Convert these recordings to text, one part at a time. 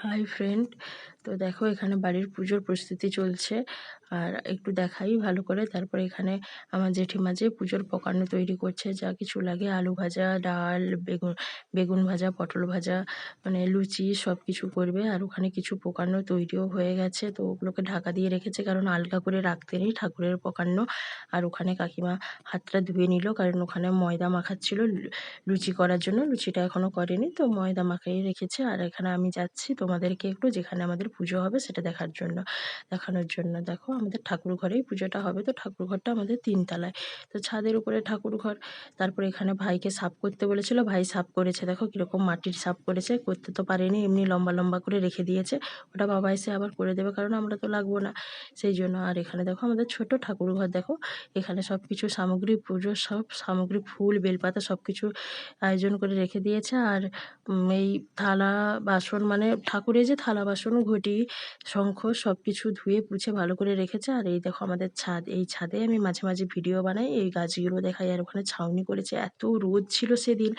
Hi friend, তো দেখো এখানে বাড়ির পুজোর প্রস্তুতি চলছে। আর একটু দেখাই ভালো করে। তারপরে এখানে আমার জেঠিমা যে পুজোর পকান্ন তৈরি করছে, যা কিছু লাগে আলু ভাজা, ডাল, বেগুন বেগুন ভাজা, পটল ভাজা, মানে লুচি সব কিছু করবে। আর ওখানে কিছু পকান্ন তৈরিও হয়ে গেছে, তো ওগুলোকে ঢাকা দিয়ে রেখেছে, কারণ আলগা করে রাখতে নেই ঠাকুরের পকান্ন। আর ওখানে কাকিমা হাতটা ধুয়ে নিল, কারণ ওখানে ময়দা মাখাচ্ছিল লুচি করার জন্য। লুচিটা এখনো করেনি, তো ময়দা মাখিয়ে রেখেছে। আর এখানে আমি যাচ্ছি তোমাদেরকে একটু যেখানে আমাদের পুজো হবে সেটা দেখানোর জন্য। দেখো আমাদের ঠাকুর ঘরেই পুজোটা হবে। তো ঠাকুর ঘরটা আমাদের 3 তলায়, তো ছাদের উপরে ঠাকুর ঘর। তারপরে এখানে ভাইকে সাফ করতে বলেছিল, ভাই সাফ করেছে। দেখো কিরকম মাটির সাফ করেছে, করতে তো পারেনি, এমনি লম্বা লম্বা করে রেখে দিয়েছে। ওটা বাবা এসে আবার করে দেবে, কারণ আমরা তো লাগবো না, সেই জন্য। আর এখানে দেখো আমাদের ছোট ঠাকুর ঘর। দেখো এখানে সব কিছু সামগ্রী, পুজোর সব সামগ্রী, ফুল, বেলপাতা সব কিছু আয়োজন করে রেখে দিয়েছে। আর এই থালা বাসন, মানে ঠাকুরের যে থালা বাসন, ঘটি, শঙ্খ সব কিছু ধুয়ে পুছে ভালো করে রেখেছে। আর এই দেখো আমাদের ছাদ, এই ছাদে আমি মাঝে মাঝে ভিডিও বানাই, এই গাছগুলো দেখাই। আর ওখানে ছাউনি করেছে, এত রোদ ছিল সেদিন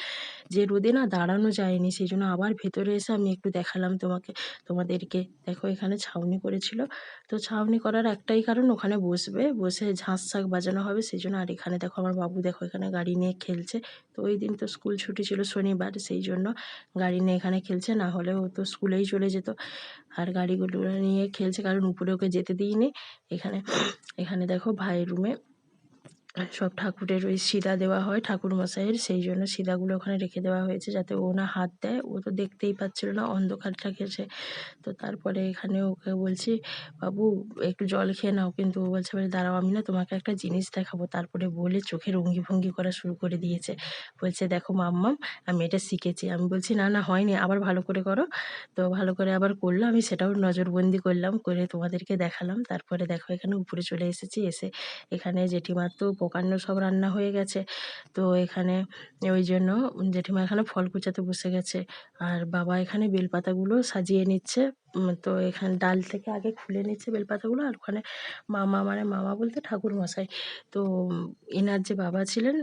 যে রোদে না দাঁড়ানো যায়নি, সেই জন্য আবার ভেতরে এসে আমি একটু দেখালাম তোমাদেরকে। দেখো এখানে ছাউনি করেছিল, তো ছাউনি করার একটাই কারণ, ওখানে বসে ঝাঁস শাক বাজানো হবে, সেই জন্য। আর এখানে দেখো আমার বাবু, দেখো এখানে গাড়ি নিয়ে খেলছে। তো ওই দিন তো স্কুল ছুটি ছিল শনিবার, সেই জন্য গাড়ি নিয়ে এখানে খেলছে, না হলে ও তো স্কুলেই চলে যেত। আর গাড়িগুলো নিয়ে খেলছে, কারণ উপরে ওকে যেতে দিইনি। এখানে এখানে দেখো ভাইয়ের রুমে সব ঠাকুরের ওই সিদা দেওয়া হয় ঠাকুর মশাইয়ের, সেই জন্য সিদাগুলো ওখানে রেখে দেওয়া হয়েছে, যাতে ও না হাত দেয়। ও তো দেখতেই পাচ্ছিল না, অন্ধকার ঠেকেছে। তো তারপরে এখানে ওকে বলছি, বাবু একটু জল খেয়ে নাও, কিন্তু ও বলছে, বলে দাঁড়াও, আমি না তোমাকে একটা জিনিস দেখাবো। তারপরে বলে চোখের অঙ্গি ভঙ্গি করা শুরু করে দিয়েছে। বলছে, দেখো মাম্মাম, আমি এটা শিখেছি। আমি বলছি, না না হয়নি, আবার ভালো করে করো। তো ভালো করে আবার করলো, আমি সেটাও নজরবন্দি করলাম, করে তোমাদেরকে দেখালাম। তারপরে দেখো এখানে উপরে চলে এসেছি, এসে এখানে জেঠিমার তো পকান্ন সব রান্না হয়ে গেছে। তো এখানে ওই জন্য জেঠিমা এখানে ফল কুচাতে বসে গেছে। আর বাবা এখানে বেলপাতাগুলো সাজিয়ে নিচ্ছে। তো এখানে ডাল থেকে আগে খুলে নিচ্ছে বেলপাতাগুলো। আর ওখানে মামা, মানে মামা বলতে ঠাকুর মশাই, তো এনার যে বাবা ছিলেন,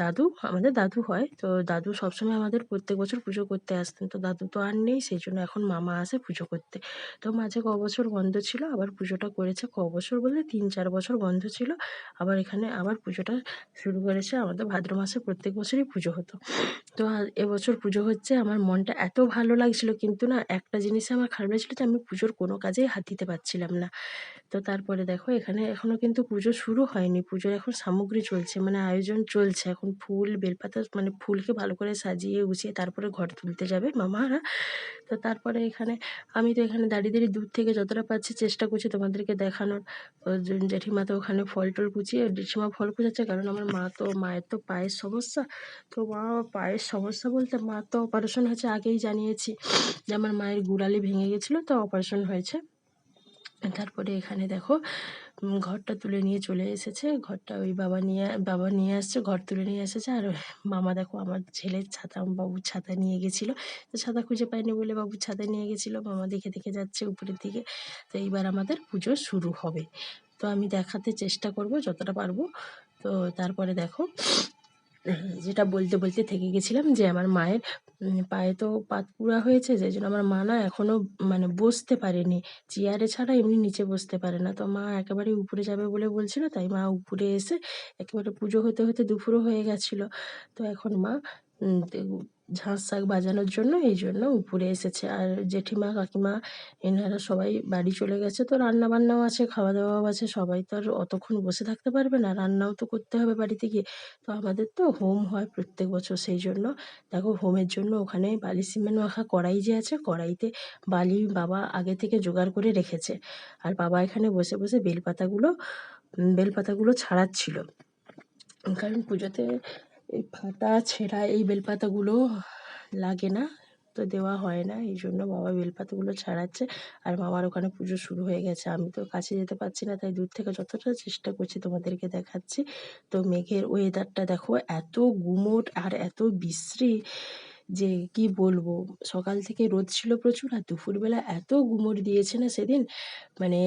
দাদু, আমাদের দাদু হয়। তো দাদু সবসময় আমাদের প্রত্যেক বছর পুজো করতে আসতেন। তো দাদু তো আর নেই, সেই জন্য এখন মামা আসে পুজো করতে। তো মাঝে বছর বন্ধ ছিল, আবার পুজোটা করেছে। বছর বলতে 3-4 বছর বন্ধ ছিল, আবার এখানে আবার পুজোটা শুরু করেছে। আমাদের ভাদ্র মাসে প্রত্যেক বছরই পুজো হতো। তো এবছর পুজো হচ্ছে, আমার মনটা এত ভালো লাগছিল, কিন্তু না একটা জিনিসে আমার খারাপ লাগছিল, যে আমি পুজোর কোনো কাজেই হাত দিতে পারছিলাম না। তো তারপরে দেখো এখানে এখনো কিন্তু পুজো শুরু হয়নি, পুজোর এখন সামগ্রী চলছে, মানে আয়োজন চলছে। এখন ফুল, বেলপাতা, মানে ফুলকে ভালো করে সাজিয়ে গুছিয়ে তারপরে ঘর তুলতে যাবে মামারা। তো তারপরে এখানে আমি তো এখানে দাঁড়িয়ে দাঁড়িয়ে দূর থেকে যতটা পারছি চেষ্টা করছি তোমাদেরকে দেখানোর। তো জেঠিমা তো ওখানে ফল টল কুচিয়ে, জেঠিমা ফল কুচাচ্ছে, কারণ আমার মায়ের তো পায়ের সমস্যা। তো মা, পায়ের সমস্যা বলতে, মা তো অপারেশন হয়েছে, আগেই জানিয়েছি যে আমার মায়ের গুড়ালি ভেঙে গেছিলো, তো অপারেশন হয়েছে। তারপরে এখানে দেখো ঘরটা তুলে নিয়ে চলে এসেছে, ঘরটা ওই বাবা নিয়ে আসছে, ঘর তুলে নিয়ে এসেছে। আর মামা দেখো আমার ছেলের ছাতা, আমার বাবুর ছাতা নিয়ে গেছিলো, তো ছাতা খুঁজে পায়নি বলে বাবুর ছাতা নিয়ে গেছিলো। মামা দেখে দেখে যাচ্ছে উপরের দিকে। তো এইবার আমাদের পুজো শুরু হবে, তো আমি দেখাতে চেষ্টা করব যতটা পারবো। তো তারপরে দেখো, যেটা বলতে বলতে থেকে গেছিলাম, যে আমার মায়ের পায়ে তো পাতকুড়া হয়েছে, যে জন্য আমার মা না এখনও মানে বসতে পারেনি, চেয়ারে ছাড়া এমনি নিচে বসতে পারে না। তো মা একেবারে উপরে যাবে বলে বলছিল, তাই মা উপরে এসে একেবারে পুজো হতে হতে দুপুরও হয়ে গেছিলো। তো এখন মা ঝাঁস শাক বাজানোর জন্য এই জন্য উপরে এসেছে। আর জেঠিমা, কাকিমা এনারা সবাই বাড়ি চলে গেছে। তো রান্না বান্নাও আছে, খাওয়া দাওয়াও আছে, সবাই তো আর অতক্ষণ বসে থাকতে পারবে না, রান্নাও তো করতে হবে বাড়িতে গিয়ে। তো আমাদের তো হোম হয় প্রত্যেক বছর, সেই জন্য দেখো হোমের জন্য ওখানে বালি সিমেন্ট মাখা কড়াই যে আছে, কড়াইতে বালি বাবা আগে থেকে জোগাড় করে রেখেছে। আর বাবা এখানে বসে বসে বেলপাতাগুলো ছাড়াচ্ছিল, কারণ পুজোতে এই ফাটা ছেঁড়া এই বেলপাতাগুলো লাগে না, তো দেওয়া হয় না, এই জন্য বাবা বেলপাতাগুলো ছাড়াচ্ছে। আর মামার ওখানে পুজো শুরু হয়ে গেছে। আমি তো কাছে যেতে পারছি না, তাই দূর থেকে যতটা চেষ্টা করছি তোমাদেরকে দেখাচ্ছি। তো মেঘের ওয়েদারটা দেখো, এত গুমোট আর এত বিশ্রী, যে কি বলবো। সকাল থেকে রোদ ছিল প্রচুর, আর দুপুরবেলা এত গুমোট দিয়েছে না সেদিন, মানে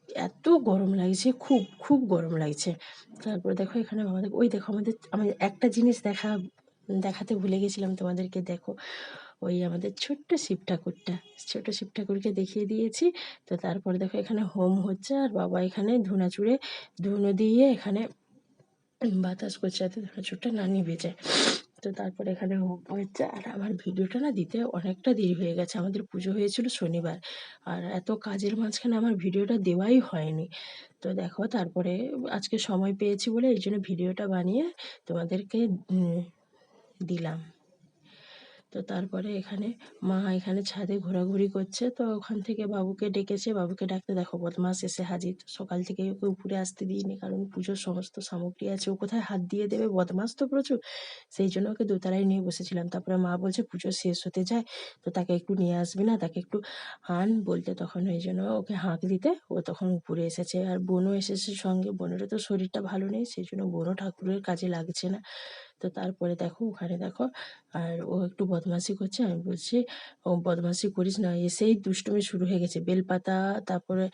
এত গরম লাগছে, খুব খুব গরম লাগছে। তারপরে দেখো এখানে ওই দেখো আমি একটা জিনিস দেখাতে ভুলে গেছিলাম তোমাদেরকে। দেখো ওই আমাদের ছোট্ট শিব ঠাকুরটা, ছোটো শিব ঠাকুরকে দেখিয়ে দিয়েছি। তো তারপরে দেখো এখানে হোম হচ্ছে, আর বাবা এখানে ধুনা চুড়ে ধুনো দিয়ে এখানে বাতাস করছে যাতে ধুনা চুরটা না নিভে যায়। তো তারপরে এখানে হোম হচ্ছে, আর আমার ভিডিওটা না দিতে অনেকটা দেরি হয়ে গেছে। আমাদের পুজো হয়েছিল শনিবার, আর এত কাজের মাঝখানে আমার ভিডিওটা দেওয়াই হয়নি। তো দেখো তারপরে আজকে সময় পেয়েছি বলে এই জন্য ভিডিওটা বানিয়ে তোমাদেরকে দিলাম। তো তারপরে এখানে মা এখানে ছাদে ঘোরাঘুরি করছে, তো ওখান থেকে বাবুকে ডেকেছে। বাবুকে ডাকতে দেখো বদমাস এসে হাজির। সকাল থেকে ওকে উপরে আসতে দিইনি, কারণ পুজোর সমস্ত সামগ্রী আছে, ও কোথায় হাত দিয়ে দেবে, বদমাস তো প্রচুর। সেই জন্য ওকে দোতলায় নিয়ে বসেছিলাম। তারপরে মা বলছে পুজো শেষ হতে যায়, তো তাকে একটু নিয়ে আসবি না, তাকে একটু আন বলতে, তখন ওই জন্য ওকে হাঁক দিতে ও তখন উপরে এসেছে। আর বোনও এসেছে সঙ্গে, বোনেরও তো শরীরটা ভালো নেই, সেই জন্য বোনও ঠাকুরের কাজে লাগছে না। তো তারপরে দেখো ওখানে দেখো, আর ও একটু বদমাশি করছে। আমি বলছি ও বদমাশি করিস না, এসেই দুষ্টুমি শুরু হয়ে গেছে। বেলপাতা, তারপরে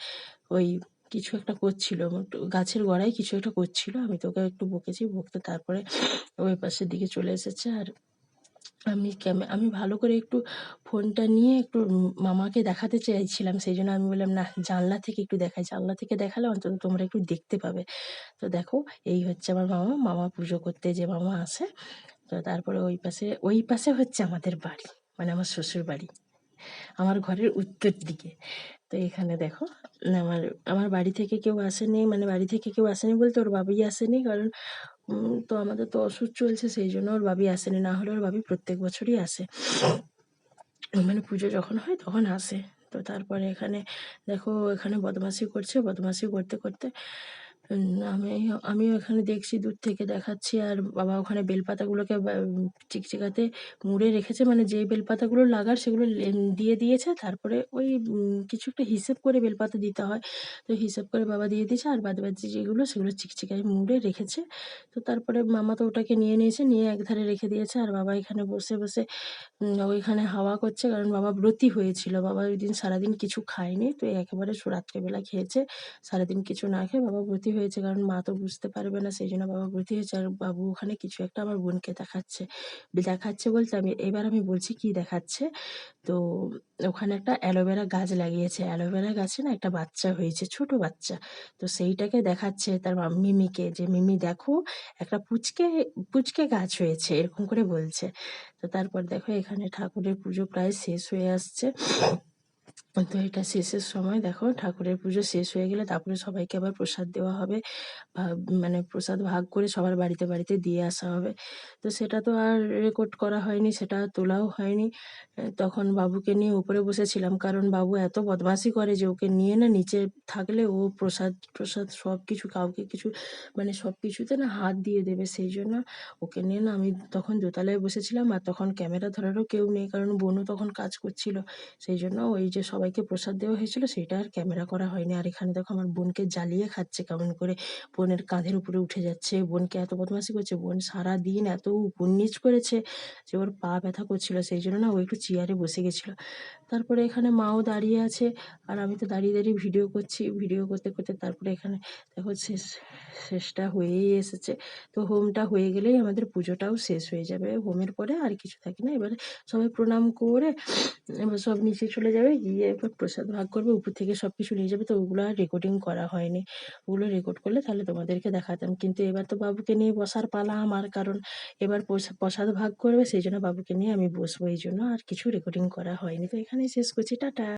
ওই কিছু একটা করছিল, গাছের গোড়ায় কিছু একটা করছিল। আমি তোকে একটু বকেছি, বকতে তারপরে ওই পাশের দিকে চলে এসেছে। আর আমি ভালো করে একটু ফোনটা নিয়ে একটু মামাকে দেখাতে চাইছিলাম, সেই জন্য আমি বললাম না, জানলা থেকে একটু দেখাই, জানলা থেকে দেখালে অন্তত তোমরা একটু দেখতে পাবে। তো দেখো এই হচ্ছে আমার মামা। মামা পুজো করতে যে মামা আসে। তো তারপরে ওই পাশে হচ্ছে আমাদের বাড়ি, মানে আমার শ্বশুর বাড়ি, আমার ঘরের উত্তর দিকে। তো এখানে দেখো আমার আমার বাড়ি থেকে কেউ আসেনি, মানে বাড়ি থেকে কেউ আসেনি বলতে ওর বাবাই আসেনি, কারণ তো আমাদের তো ওষুধ চলছে, সেই জন্য ওর বাবি আসেনি। না হলে ওর বাবি প্রত্যেক বছরই আসে, মানে পুজো যখন হয় তখন আসে। তো তারপরে এখানে দেখো এখানে বদমাশি করছে, বদমাশি করতে করতে আমি আমিও এখানে দেখছি, দূর থেকে দেখাচ্ছি। আর বাবা ওখানে বেলপাতাগুলোকে চিকচিকাতে মুড়ে রেখেছে, মানে যে বেলপাতাগুলো লাগার সেগুলো দিয়ে দিয়েছে। তারপরে ওই কিছু একটা হিসেব করে বেলপাতা দিতে হয়, তো হিসেব করে বাবা দিয়ে দিয়েছে। আর বাদবাকি যেগুলো সেগুলো চিকচিকায় মুড়ে রেখেছে। তো তারপরে মামা তো ওটাকে নিয়ে নিয়েছে, নিয়ে একধারে রেখে দিয়েছে। আর বাবা এখানে বসে বসে ওইখানে হাওয়া করছে, কারণ বাবা ব্রতী হয়েছিল। বাবা ওই দিন সারাদিন কিছু খায়নি, তো একেবারে রাত্রেবেলা খেয়েছে। সারাদিন কিছু না খেয়ে বাবা ব্রতী হয়েছে, কারণ মা তো বুঝতে পারবে না, সেই জন্য বাবা ব্রতী হয়েছে। আর বাবু ওখানে কিছু একটা আমার বোনকে দেখাচ্ছে। দেখাচ্ছে বলতে আমি বলছি কি দেখাচ্ছে। তো ওখানে একটা অ্যালোভেরা গাছ লাগিয়েছে, অ্যালোভেরা গাছে না একটা বাচ্চা হয়েছে, ছোট বাচ্চা। তো সেইটাকে দেখাচ্ছে তার মিমিকে, যে মিমি দেখো একটা পুচকে পুচকে গাছ হয়েছে, এরকম করে বলছে। তো তারপর দেখো এখানে ঠাকুরের পুজো প্রায় শেষ হয়ে আসছে। তো এটা শেষের সময় দেখো, ঠাকুরের পুজো শেষ হয়ে গেলে তারপরে সবাইকে আবার প্রসাদ দেওয়া হবে। মানে প্রসাদ ভাগ করে সবার বাড়িতে বাড়িতে দিয়ে আসা হবে। তো সেটা তো আর রেকর্ড করা হয়নি, সেটা তোলাও হয়নি। তখন বাবুকে নিয়ে উপরে বসেছিলাম, কারণ বাবু এত বদমাশি করে যে ওকে নিয়ে না নিচে থাকলে ও প্রসাদ প্রসাদ সব কিছু কাউকে কিছু, মানে সব কিছুতে না হাত দিয়ে দেবে। সেই জন্য ওকে নিয়ে না আমি তখন দোতলায় বসেছিলাম, আর তখন ক্যামেরা ধরারও কেউ নেই, কারণ বোনও তখন কাজ করছিল। সেই জন্য ওই যে সবাইকে প্রসাদ দেওয়া হয়েছিল সেটা আর ক্যামেরা করা হয়নি। আর এখানে দেখো আমার বোনকে জ্বালিয়ে খাচ্ছে কেমন করে, বোনের কাঁধের উপরে উঠে যাচ্ছে। বোনকে এত বদমাশি করছে, বোন সারাদিন এত উপর নিচ করেছে যে ওর পা ব্যথা করছিল, সেই জন্য না ও একটু চেয়ারে বসে গেছিলো। তারপরে এখানে মাও দাঁড়িয়ে আছে, আর আমি তো দাঁড়িয়ে দাঁড়িয়ে ভিডিও করছি। ভিডিও করতে করতে তারপরে এখানে দেখো শেষটা হয়েই এসেছে। তো হোমটা হয়ে গেলেই আমাদের পুজোটাও শেষ হয়ে যাবে। হোমের পরে আর কিছু থাকে না, এবারে সবাই প্রণাম করে এবার সব নিচে চলে যাবে, গিয়ে এবার প্রসাদ ভাগ করবে, উপর থেকে সব কিছু নিয়ে যাবে। তো ওগুলো আর রেকর্ডিং করা হয়নি, ওগুলো রেকর্ড করলে তাহলে তোমাদেরকে দেখাতাম। কিন্তু এবার তো বাবুকে নিয়ে বসার পালা আমার, কারণ এবার প্রসাদ ভাগ করবে, সেই জন্য বাবুকে নিয়ে আমি বসবো, এই জন্য আর কিছু রেকর্ডিং করা হয়নি। তো এখানেই শেষ করছি, টাটা।